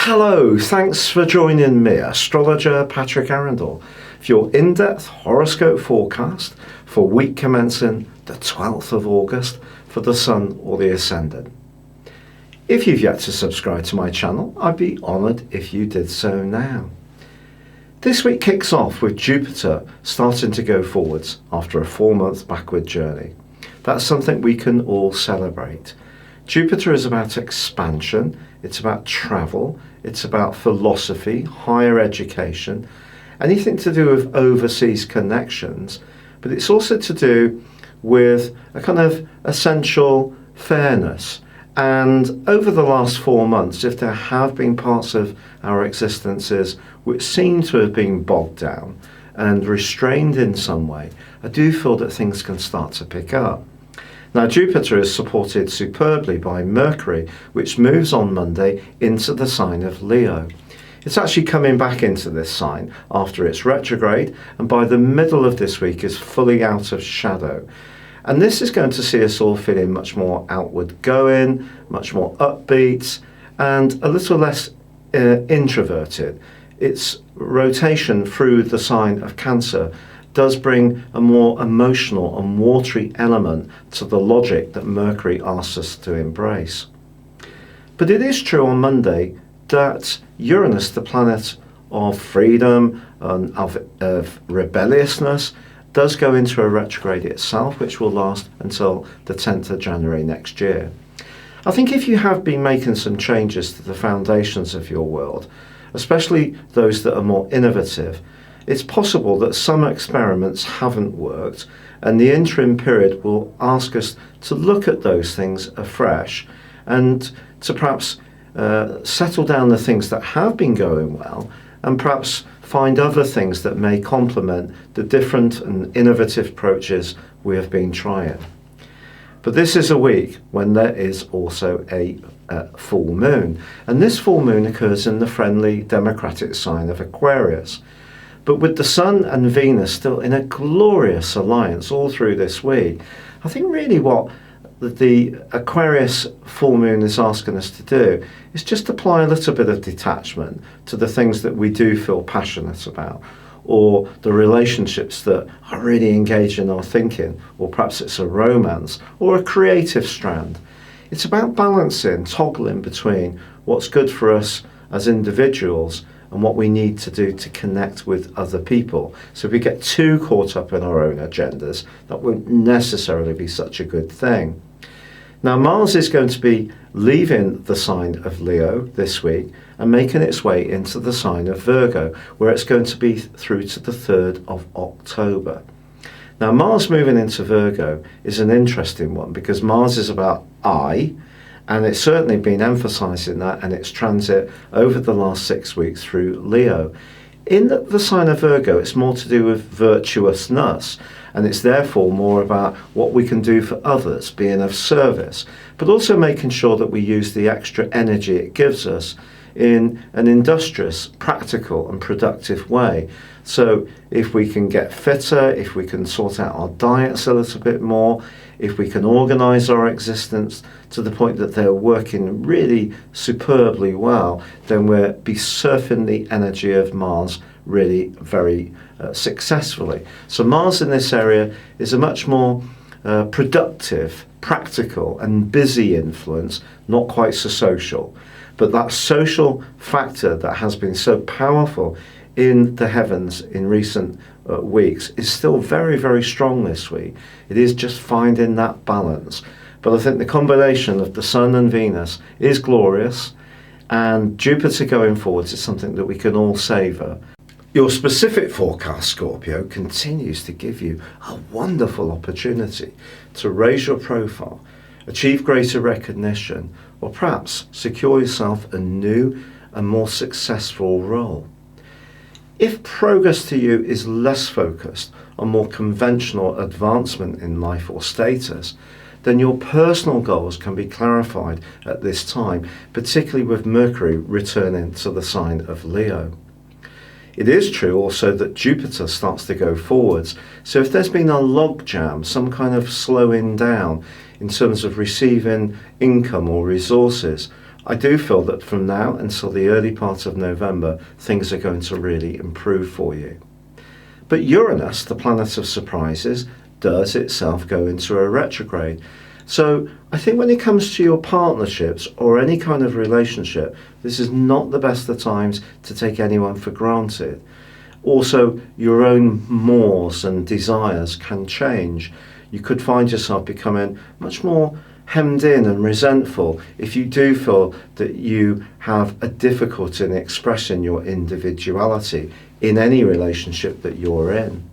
Hello, thanks for joining me, astrologer Patrick Arundell, for your in-depth horoscope forecast for week commencing the 12th of August for the Sun or the Ascendant. If you've yet to subscribe to my channel, I'd be honoured if you did so now. This week kicks off with Jupiter starting to go forwards after a 4-month backward journey. That's something we can all celebrate. Jupiter is about expansion, it's about travel, it's about philosophy, higher education, anything to do with overseas connections, but it's also to do with a kind of essential fairness. And over the last 4 months, if there have been parts of our existences which seem to have been bogged down and restrained in some way, I do feel that things can start to pick up. Now, Jupiter is supported superbly by Mercury, which moves on Monday into the sign of Leo. It's actually coming back into this sign after its retrograde, and by the middle of this week is fully out of shadow. And this is going to see us all feeling much more outward going, much more upbeat, and a little less introverted. Its rotation through the sign of Cancer does bring a more emotional and watery element to the logic that Mercury asks us to embrace. But it is true on Monday that Uranus, the planet of freedom and of rebelliousness, does go into a retrograde itself, which will last until the 10th of January next year. I think if you have been making some changes to the foundations of your world, especially those that are more innovative, it's possible that some experiments haven't worked, and the interim period will ask us to look at those things afresh and to perhaps settle down the things that have been going well and perhaps find other things that may complement the different and innovative approaches we have been trying. But this is a week when there is also a full moon, and this full moon occurs in the friendly democratic sign of Aquarius. But with the Sun and Venus still in a glorious alliance all through this week, I think really what the Aquarius full moon is asking us to do is just apply a little bit of detachment to the things that we do feel passionate about, or the relationships that are really engaging our thinking, or perhaps it's a romance or a creative strand. It's about balancing, toggling between what's good for us as individuals and what we need to do to connect with other people. So if we get too caught up in our own agendas, that won't necessarily be such a good thing. Now, Mars is going to be leaving the sign of Leo this week and making its way into the sign of Virgo, where it's going to be through to the 3rd of October. Now, Mars moving into Virgo is an interesting one because Mars is about I, and it's certainly been emphasising that in its transit over the last 6 weeks through Leo. In the sign of Virgo, it's more to do with virtuousness, and it's therefore more about what we can do for others, being of service, but also making sure that we use the extra energy it gives us in an industrious, practical and productive way. So if we can get fitter, if we can sort out our diets a little bit more, if we can organise our existence to the point that they're working really superbly well, then we'll be surfing the energy of Mars really very successfully. So Mars in this area is a much more productive, practical and busy influence, not quite so social. But that social factor that has been so powerful in the heavens in recent weeks is still very, very strong this week. It is just finding that balance. But I think the combination of the Sun and Venus is glorious, and Jupiter going forwards is something that we can all savour. Your specific forecast, Scorpio, continues to give you a wonderful opportunity to raise your profile, achieve greater recognition, or perhaps secure yourself a new and more successful role. If progress to you is less focused on more conventional advancement in life or status, then your personal goals can be clarified at this time, particularly with Mercury returning to the sign of Leo. It is true also that Jupiter starts to go forwards, so if there's been a logjam, some kind of slowing down in terms of receiving income or resources, I do feel that from now until the early part of November, things are going to really improve for you. But Uranus, the planet of surprises, does itself go into a retrograde. So I think when it comes to your partnerships or any kind of relationship, this is not the best of times to take anyone for granted. Also, your own mores and desires can change. You could find yourself becoming much more hemmed in and resentful if you do feel that you have a difficulty in expressing your individuality in any relationship that you're in.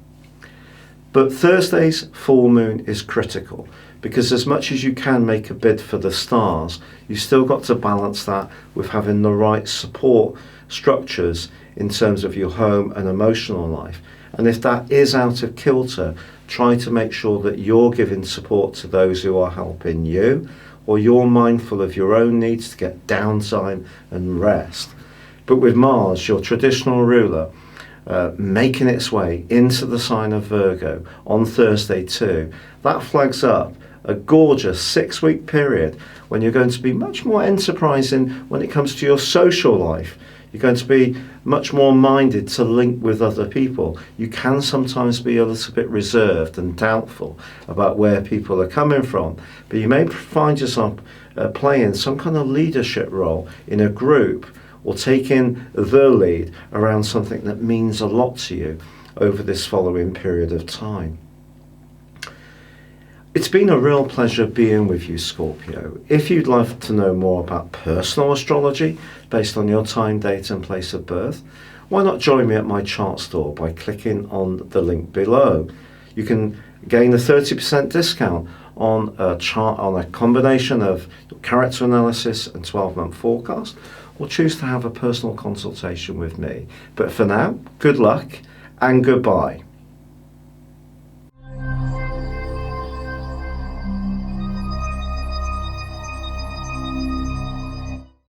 But Thursday's full moon is critical, because as much as you can make a bid for the stars, you've still got to balance that with having the right support structures in terms of your home and emotional life. And if that is out of kilter, try to make sure that you're giving support to those who are helping you, or you're mindful of your own needs to get downtime and rest. But with Mars, your traditional ruler, making its way into the sign of Virgo on Thursday too, that flags up a gorgeous 6-week period when you're going to be much more enterprising when it comes to your social life. You're going to be much more minded to link with other people. You can sometimes be a little bit reserved and doubtful about where people are coming from, but you may find yourself playing some kind of leadership role in a group, or taking the lead around something that means a lot to you over this following period of time. It's been a real pleasure being with you, Scorpio. If you'd like to know more about personal astrology based on your time, date and place of birth, why not join me at my chart store by clicking on the link below. You can gain a 30% discount on a chart, on a combination of character analysis and 12-month forecast, or choose to have a personal consultation with me. But for now, good luck and goodbye.